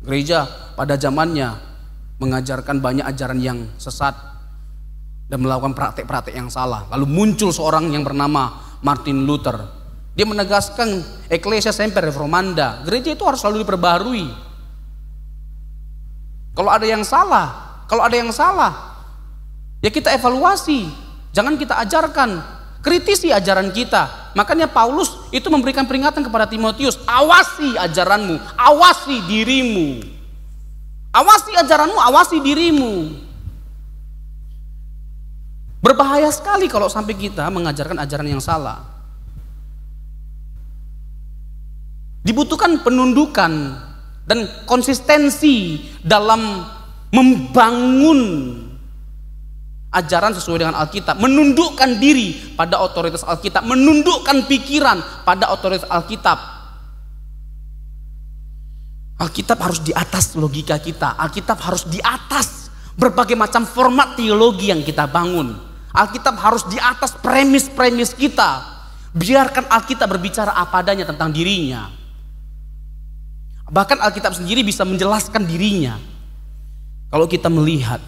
Gereja pada zamannya mengajarkan banyak ajaran yang sesat dan melakukan praktek-praktek yang salah. Lalu muncul seorang yang bernama Martin Luther. Dia menegaskan Ecclesia Semper Reformanda. Gereja itu harus selalu diperbaharui. Kalau ada yang salah, ya kita evaluasi. Jangan kita ajarkan, kritisi ajaran kita. Makanya Paulus itu memberikan peringatan kepada Timotius, awasi ajaranmu, awasi dirimu. Awasi ajaranmu, awasi dirimu. Berbahaya sekali kalau sampai kita mengajarkan ajaran yang salah. Dibutuhkan penundukan dan konsistensi dalam membangun ajaran sesuai dengan Alkitab, menundukkan diri pada otoritas Alkitab, menundukkan pikiran pada otoritas Alkitab. Alkitab harus di atas logika kita, Alkitab harus di atas berbagai macam format teologi yang kita bangun. Alkitab harus di atas premis-premis kita. Biarkan Alkitab berbicara apa adanya tentang dirinya. Bahkan Alkitab sendiri bisa menjelaskan dirinya. Kalau kita melihat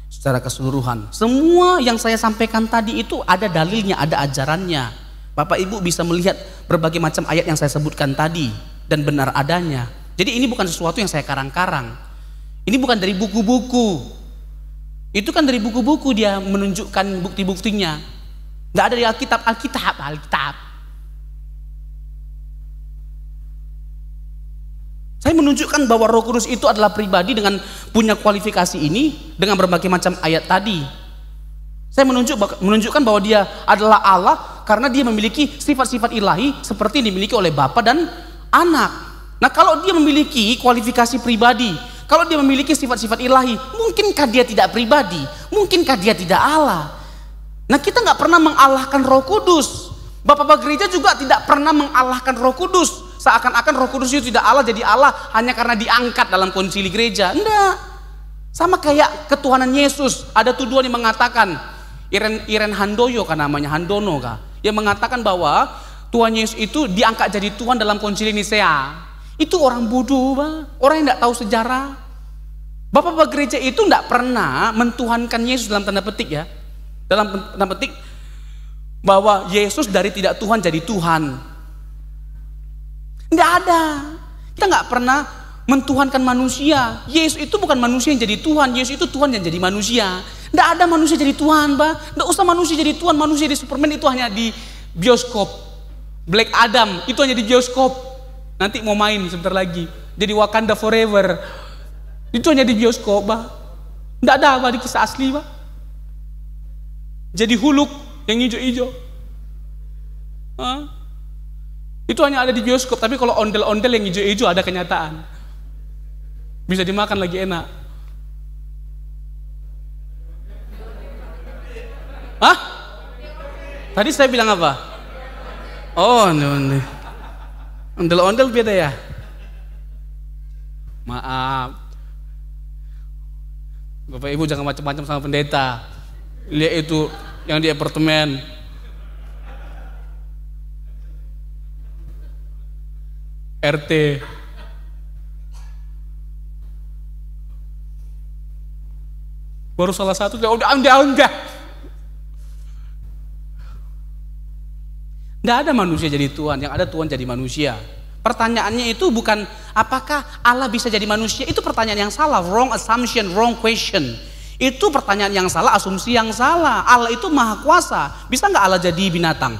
secara keseluruhan, semua yang saya sampaikan tadi itu ada dalilnya, ada ajarannya. Bapak Ibu bisa melihat berbagai macam ayat yang saya sebutkan tadi dan benar adanya. Jadi ini bukan sesuatu yang saya karang-karang. Ini bukan dari buku-buku. Itu kan dari buku-buku dia menunjukkan bukti-buktinya. Nggak ada di Alkitab. Saya menunjukkan bahwa Roh Kudus itu adalah pribadi dengan punya kualifikasi ini dengan berbagai macam ayat tadi. Saya menunjukkan bahwa dia adalah Allah karena dia memiliki sifat-sifat ilahi seperti yang dimiliki oleh Bapa dan Anak. Nah, kalau dia memiliki kualifikasi pribadi, kalau dia memiliki sifat-sifat ilahi, mungkinkah dia tidak pribadi? Mungkinkah dia tidak Allah? Nah, kita nggak pernah mengalahkan Roh Kudus. Bapak-bapak gereja juga tidak pernah mengalahkan Roh Kudus. Seakan-akan Roh Kudus itu tidak Allah, jadi Allah hanya karena diangkat dalam konsili gereja. Enggak. Sama kayak ketuhanan Yesus. Ada tuduhan yang mengatakan, Iren Handoyo kan namanya, Handono kah, yang mengatakan bahwa Tuhan Yesus itu diangkat jadi Tuhan dalam konsili Nisea. Itu orang bodoh, orang yang tidak tahu sejarah. Bapak-bapak gereja itu tidak pernah mentuhankan Yesus dalam tanda petik ya. Dalam tanda petik bahwa Yesus dari tidak Tuhan jadi Tuhan. Tidak ada. Kita nggak pernah mentuhankan manusia. Yesus itu bukan manusia yang jadi Tuhan. Yesus itu Tuhan yang jadi manusia. Tidak ada manusia jadi Tuhan, Pak. Tidak usah manusia jadi Tuhan. Manusia di Superman itu hanya di bioskop. Black Adam itu hanya di bioskop. Nanti mau main sebentar lagi. Jadi Wakanda Forever. Itu hanya di bioskop, Pak. Tidak ada apa di kisah asli, Pak. Jadi Huluk yang hijau-hijau. Itu hanya ada di bioskop, tapi kalau ondel-ondel yang hijau-hijau ada kenyataan. Bisa dimakan lagi enak. Hah? Tadi saya bilang apa? Oh, ondel-ondel beda ya? Maaf. Bapak Ibu jangan macam-macam sama pendeta. Lihat itu yang di apartemen. RT. Baru salah satu udah. Nggak ada manusia jadi Tuhan, yang ada Tuhan jadi manusia. Pertanyaannya itu bukan apakah Allah bisa jadi manusia, itu pertanyaan yang salah, wrong assumption, wrong question. Itu pertanyaan yang salah, asumsi yang salah. Allah itu maha kuasa, bisa nggak Allah jadi binatang?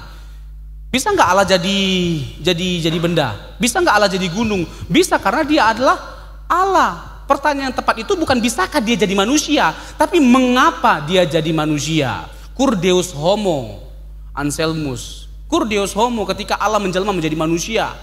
Bisa nggak Allah jadi benda? Bisa nggak Allah jadi gunung? Bisa, karena dia adalah Allah. Pertanyaan yang tepat itu bukan bisakah dia jadi manusia, tapi mengapa dia jadi manusia? Cur Deus homo, Anselmus. Cur Deus homo, ketika Allah menjelma menjadi manusia.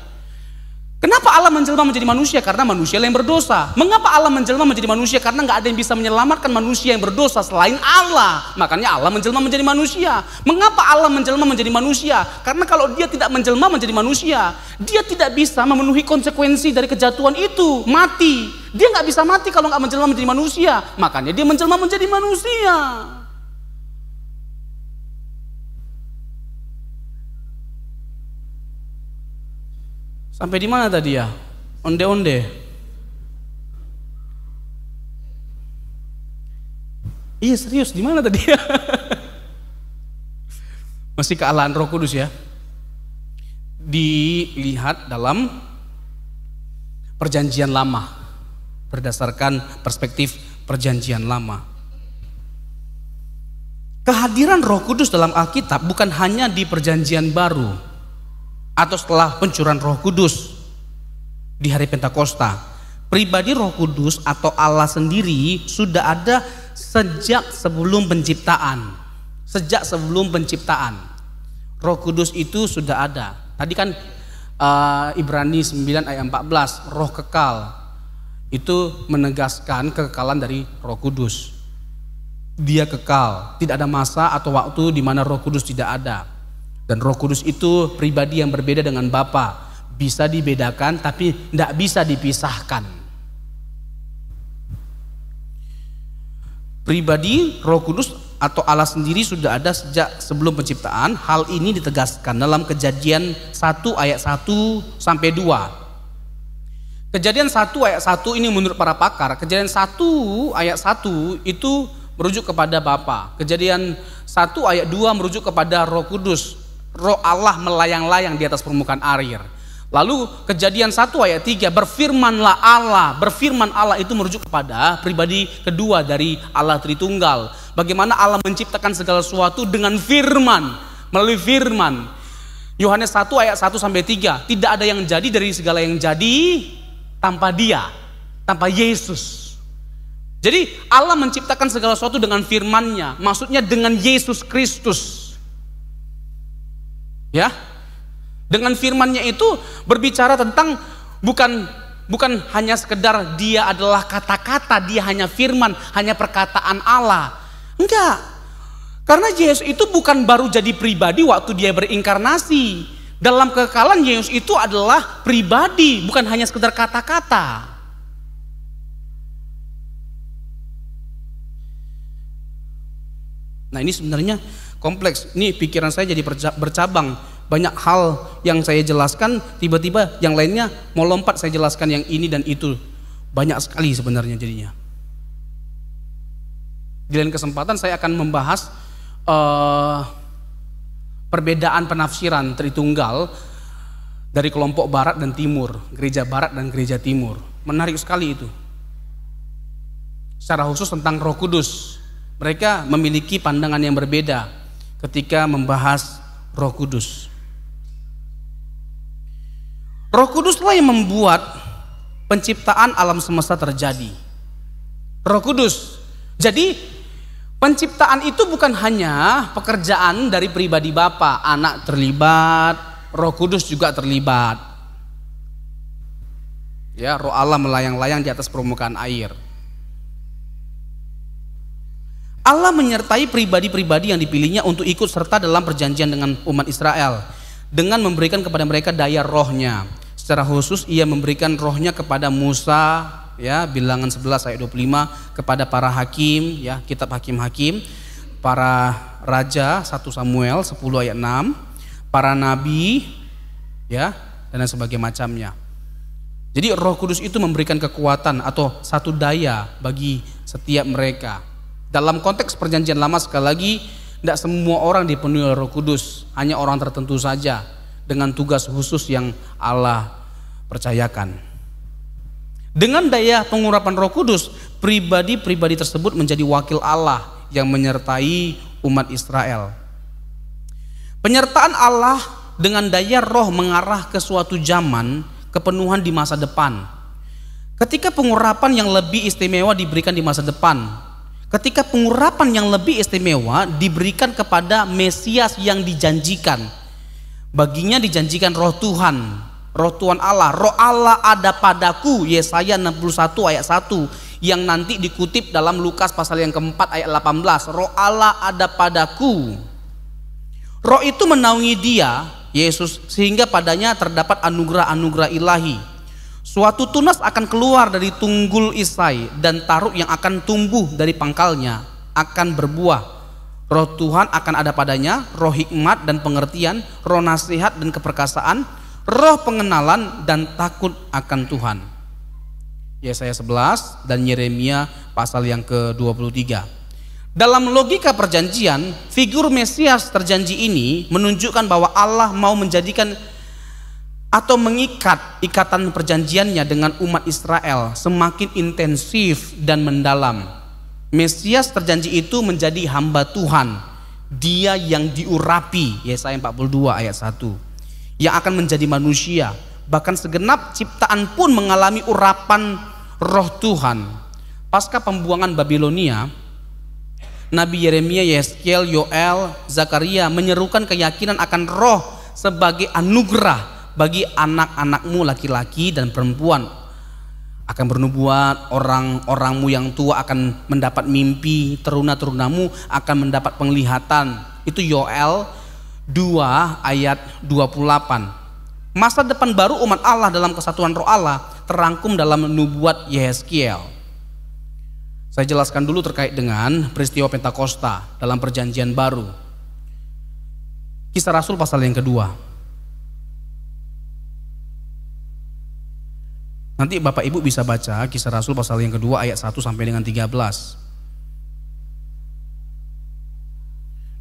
Kenapa Allah menjelma menjadi manusia? Karena manusia yang berdosa. Mengapa Allah menjelma menjadi manusia? Karena nggak ada yang bisa menyelamatkan manusia yang berdosa selain Allah. Makanya Allah menjelma menjadi manusia. Mengapa Allah menjelma menjadi manusia? Karena kalau dia tidak menjelma menjadi manusia, dia tidak bisa memenuhi konsekuensi dari kejatuhan itu, mati. Dia nggak bisa mati kalau nggak menjelma menjadi manusia. Makanya dia menjelma menjadi manusia. Sampai di mana tadi ya? Onde-onde. Iya serius, di mana tadi ya? Masih kealahan Roh Kudus ya. Dilihat dalam Perjanjian Lama, berdasarkan perspektif Perjanjian Lama. Kehadiran Roh Kudus dalam Alkitab bukan hanya di Perjanjian Baru atau setelah pencurahan Roh Kudus di hari Pentakosta. Pribadi Roh Kudus atau Allah sendiri sudah ada sejak sebelum penciptaan. Sejak sebelum penciptaan Roh Kudus itu sudah ada. Tadi kan Ibrani 9 ayat 14, roh kekal itu menegaskan kekekalan dari Roh Kudus. Dia kekal, tidak ada masa atau waktu di mana Roh Kudus tidak ada. Dan Roh Kudus itu pribadi yang berbeda dengan Bapa, bisa dibedakan tapi tidak bisa dipisahkan. Pribadi Roh Kudus atau Allah sendiri sudah ada sejak sebelum penciptaan. Hal ini ditegaskan dalam Kejadian 1 ayat 1 sampai 2. Kejadian 1 ayat 1 ini menurut para pakar, Kejadian 1 ayat 1 itu merujuk kepada Bapa. Kejadian 1 ayat 2 merujuk kepada Roh Kudus. Roh Allah melayang-layang di atas permukaan air. Lalu Kejadian 1 ayat 3, berfirmanlah Allah. Berfirman Allah itu merujuk kepada pribadi kedua dari Allah Tritunggal. Bagaimana Allah menciptakan segala sesuatu dengan firman, melalui firman. Yohanes 1 ayat 1 sampai 3, tidak ada yang jadi dari segala yang jadi tanpa Dia, tanpa Yesus. Jadi Allah menciptakan segala sesuatu dengan firman-Nya, maksudnya dengan Yesus Kristus. Ya, dengan firman-Nya itu berbicara tentang bukan hanya sekedar Dia adalah kata-kata, Dia hanya firman, hanya perkataan Allah. Enggak, karena Yesus itu bukan baru jadi pribadi waktu Dia berinkarnasi. Dalam kekekalan Yesus itu adalah pribadi, bukan hanya sekedar kata-kata. Nah ini sebenarnya kompleks. Ini pikiran saya jadi bercabang. Banyak hal yang saya jelaskan, tiba-tiba yang lainnya mau lompat saya jelaskan yang ini dan itu. Banyak sekali sebenarnya jadinya. Di lain kesempatan saya akan membahas perbedaan penafsiran Tritunggal dari kelompok Barat dan Timur, gereja Barat dan gereja Timur. Menarik sekali itu. Secara khusus tentang Roh Kudus. Mereka memiliki pandangan yang berbeda ketika membahas Roh Kudus. Roh Kuduslah yang membuat penciptaan alam semesta terjadi. Roh Kudus. Jadi penciptaan itu bukan hanya pekerjaan dari pribadi Bapa, Anak terlibat, Roh Kudus juga terlibat. Ya, Roh Allah melayang-layang di atas permukaan air. Allah menyertai pribadi-pribadi yang dipilihnya untuk ikut serta dalam perjanjian dengan umat Israel dengan memberikan kepada mereka daya rohnya. Secara khusus ia memberikan rohnya kepada Musa, ya, Bilangan 11 ayat 25, kepada para hakim, ya, kitab Hakim-Hakim, para raja 1 Samuel 10 ayat 6, para nabi, ya, dan sebagainya macamnya. Jadi Roh Kudus itu memberikan kekuatan atau satu daya bagi setiap mereka. Dalam konteks perjanjian lama sekali lagi, tidak semua orang dipenuhi oleh Roh Kudus, hanya orang tertentu saja dengan tugas khusus yang Allah percayakan. Dengan daya pengurapan Roh Kudus, pribadi-pribadi tersebut menjadi wakil Allah yang menyertai umat Israel. Penyertaan Allah dengan daya roh mengarah ke suatu zaman kepenuhan di masa depan. Ketika pengurapan yang lebih istimewa diberikan di masa depan, ketika pengurapan yang lebih istimewa diberikan kepada Mesias yang dijanjikan. Baginya dijanjikan roh Tuhan Roh Tuhan Allah, roh Allah ada padaku, Yesaya 61 ayat 1, yang nanti dikutip dalam Lukas pasal yang keempat ayat 18. Roh Allah ada padaku. Roh itu menaungi dia, Yesus, sehingga padanya terdapat anugerah-anugerah ilahi. Suatu tunas akan keluar dari tunggul Isai, dan taruk yang akan tumbuh dari pangkalnya akan berbuah. Roh Tuhan akan ada padanya, roh hikmat dan pengertian, roh nasihat dan keperkasaan, roh pengenalan dan takut akan Tuhan. Yesaya 11 dan Yeremia pasal yang ke-23. Dalam logika perjanjian, figur Mesias terjanji ini menunjukkan bahwa Allah mau menjadikan atau mengikat ikatan perjanjiannya dengan umat Israel semakin intensif dan mendalam. Mesias terjanji itu menjadi hamba Tuhan, dia yang diurapi, Yesaya 42 ayat 1, yang akan menjadi manusia. Bahkan segenap ciptaan pun mengalami urapan roh Tuhan. Pasca pembuangan Babilonia, Nabi Yeremia, Yeskiel, Yoel, Zakaria menyerukan keyakinan akan roh sebagai anugerah bagi anak-anakmu laki-laki dan perempuan. Akan bernubuat, orang-orangmu yang tua akan mendapat mimpi, teruna-terunamu akan mendapat penglihatan. Itu Yoel 2 ayat 28. Masa depan baru umat Allah dalam kesatuan roh Allah terangkum dalam nubuat Yeskiel. Saya jelaskan dulu terkait dengan peristiwa Pentakosta dalam perjanjian baru. Kisah Rasul pasal yang kedua. Nanti Bapak Ibu bisa baca Kisah Rasul pasal yang kedua ayat 1 sampai dengan 13.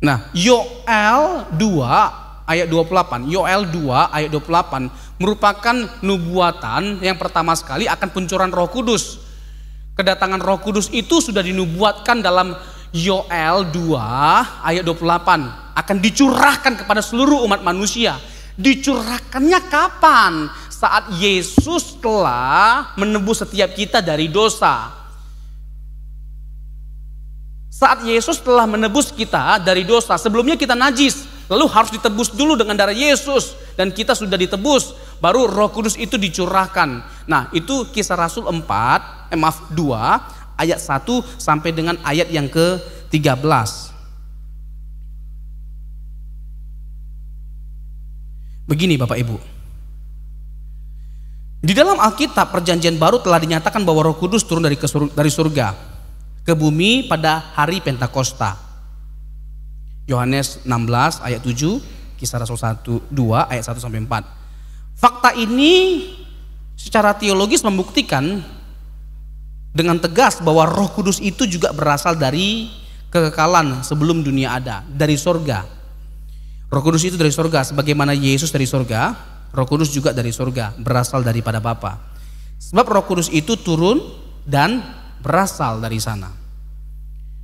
Nah, Yoel 2 ayat 28, Yoel 2 ayat 28 merupakan nubuatan yang pertama sekali akan pencurahan Roh Kudus. Kedatangan Roh Kudus itu sudah dinubuatkan dalam Yoel 2 ayat 28, akan dicurahkan kepada seluruh umat manusia. Dicurahkannya kapan? Saat Yesus telah menebus setiap kita dari dosa. Saat Yesus telah menebus kita dari dosa, sebelumnya kita najis, lalu harus ditebus dulu dengan darah Yesus, dan kita sudah ditebus, baru Roh Kudus itu dicurahkan. Nah, itu Kisah Rasul 2 ayat 1 sampai dengan ayat yang ke-13. Begini Bapak Ibu, di dalam Alkitab perjanjian baru telah dinyatakan bahwa Roh Kudus turun dari surga ke bumi pada hari Pentakosta. Yohanes 16 ayat 7, Kisah Rasul 2 ayat 1 sampai 4. Fakta ini secara teologis membuktikan dengan tegas bahwa Roh Kudus itu juga berasal dari kekekalan sebelum dunia ada, dari surga. Roh Kudus itu dari surga, sebagaimana Yesus dari surga. Roh Kudus juga dari surga, berasal daripada Bapa. Sebab Roh Kudus itu turun dan berasal dari sana.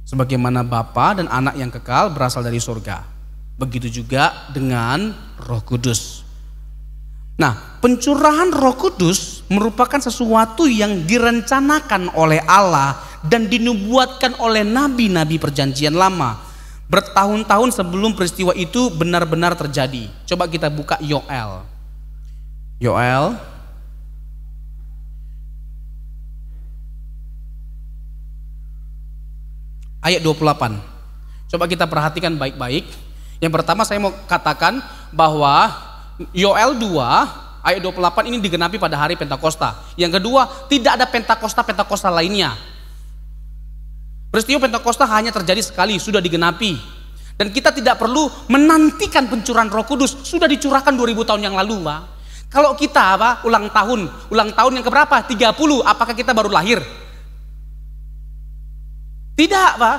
Sebagaimana Bapa dan Anak yang kekal berasal dari surga, begitu juga dengan Roh Kudus. Nah, pencurahan Roh Kudus merupakan sesuatu yang direncanakan oleh Allah dan dinubuatkan oleh nabi-nabi perjanjian lama bertahun-tahun sebelum peristiwa itu benar-benar terjadi. Coba kita buka Yoel ayat 28. Coba kita perhatikan baik-baik. Yang pertama saya mau katakan bahwa Yoel 2 ayat 28 ini digenapi pada hari Pentakosta. Yang kedua, tidak ada Pentakosta lainnya. Peristiwa Pentakosta hanya terjadi sekali, sudah digenapi. Dan kita tidak perlu menantikan pencurahan Roh Kudus, sudah dicurahkan 2000 tahun yang lalu, Pak. Kalau kita ulang tahun yang keberapa? 30, apakah kita baru lahir? Tidak, Pak.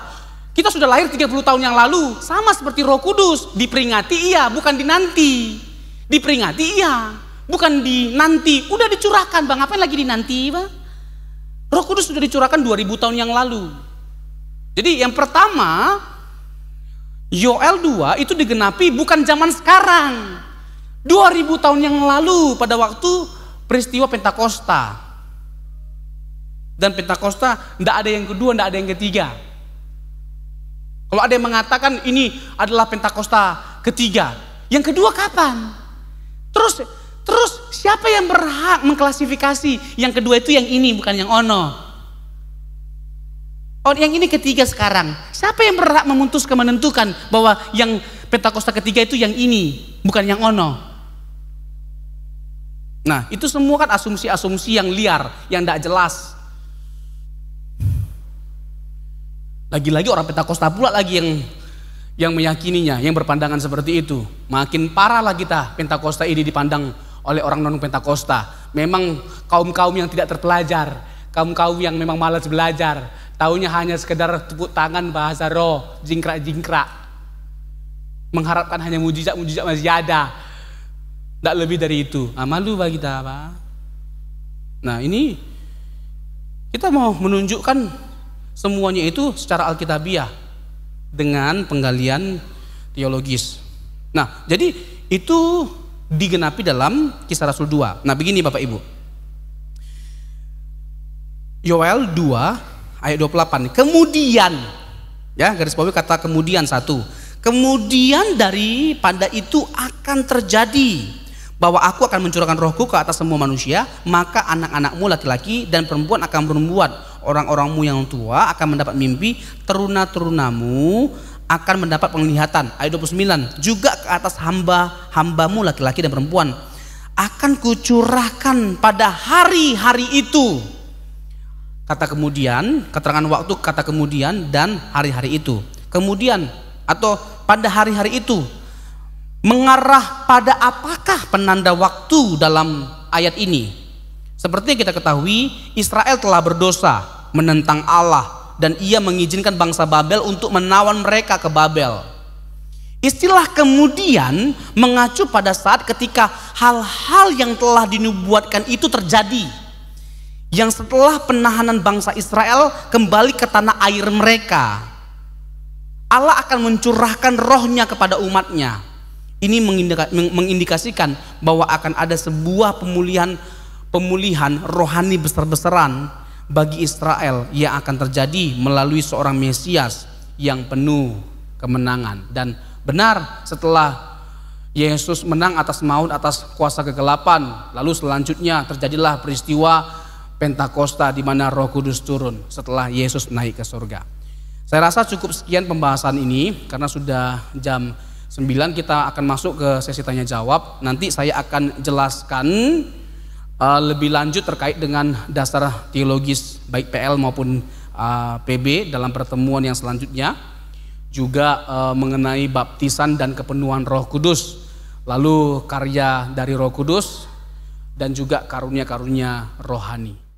Kita sudah lahir 30 tahun yang lalu. Sama seperti Roh Kudus, diperingati iya, bukan dinanti. Diperingati iya, bukan dinanti. Udah dicurahkan, Bang. Ngapain lagi dinanti, Pak? Roh Kudus sudah dicurahkan 2000 tahun yang lalu. Jadi yang pertama, Yoel 2 itu digenapi bukan zaman sekarang. 2000 tahun yang lalu pada waktu peristiwa Pentakosta. Dan Pentakosta tidak ada yang kedua, tidak ada yang ketiga. Kalau ada yang mengatakan ini adalah Pentakosta ketiga, yang kedua kapan? Terus Terus siapa yang berhak mengklasifikasi yang kedua itu yang ini bukan yang ono? Oh, yang ini ketiga sekarang. Siapa yang berhak memutuskan, menentukan bahwa yang Pentakosta ketiga itu yang ini bukan yang ono? Nah, itu semua kan asumsi-asumsi yang liar, yang tidak jelas. Lagi-lagi orang Pentakosta pula lagi yang meyakininya, yang berpandangan seperti itu. Makin parah lah kita Pentakosta ini dipandang oleh orang non Pentakosta. Memang kaum-kaum yang tidak terpelajar, kaum-kaum yang memang malas belajar, taunya hanya sekedar tepuk tangan bahasa roh, jingkrak-jingkrak, mengharapkan hanya mujizat-mujizat masih ada, tidak lebih dari itu. Nah, malu bagi kita, Pak. Nah, ini kita mau menunjukkan semuanya itu secara alkitabiah dengan penggalian teologis. Nah, jadi itu digenapi dalam Kisah Rasul 2. Nah, begini Bapak Ibu. Yoel 2 ayat 28. Kemudian, ya garis bawahi kata kemudian satu. Kemudian daripada itu akan terjadi bahwa aku akan mencurahkan rohku ke atas semua manusia, maka anak-anakmu laki-laki dan perempuan akan bernubuat, orang-orangmu yang tua akan mendapat mimpi, teruna-terunamu akan mendapat penglihatan. Ayat 29, juga ke atas hamba-hambamu laki-laki dan perempuan akan kucurahkan pada hari-hari itu. Kata kemudian, keterangan waktu kata kemudian dan hari-hari itu. Kemudian atau pada hari-hari itu mengarah pada apakah penanda waktu dalam ayat ini? Seperti yang kita ketahui, Israel telah berdosa menentang Allah dan ia mengizinkan bangsa Babel untuk menawan mereka ke Babel. Istilah kemudian mengacu pada saat ketika hal-hal yang telah dinubuatkan itu terjadi, yang setelah penahanan bangsa Israel kembali ke tanah air mereka, Allah akan mencurahkan rohnya kepada umatnya. Ini mengindikasikan bahwa akan ada sebuah pemulihan rohani besar-besaran bagi Israel yang akan terjadi melalui seorang Mesias yang penuh kemenangan. Dan benar, setelah Yesus menang atas maut, atas kuasa kegelapan, lalu selanjutnya terjadilah peristiwa Pentakosta di mana Roh Kudus turun setelah Yesus naik ke surga. Saya rasa cukup sekian pembahasan ini karena sudah jam 9, kita akan masuk ke sesi tanya jawab. Nanti saya akan jelaskan lebih lanjut terkait dengan dasar teologis baik PL maupun PB dalam pertemuan yang selanjutnya. Juga mengenai baptisan dan kepenuhan Roh Kudus, lalu karya dari Roh Kudus dan juga karunia-karunia rohani.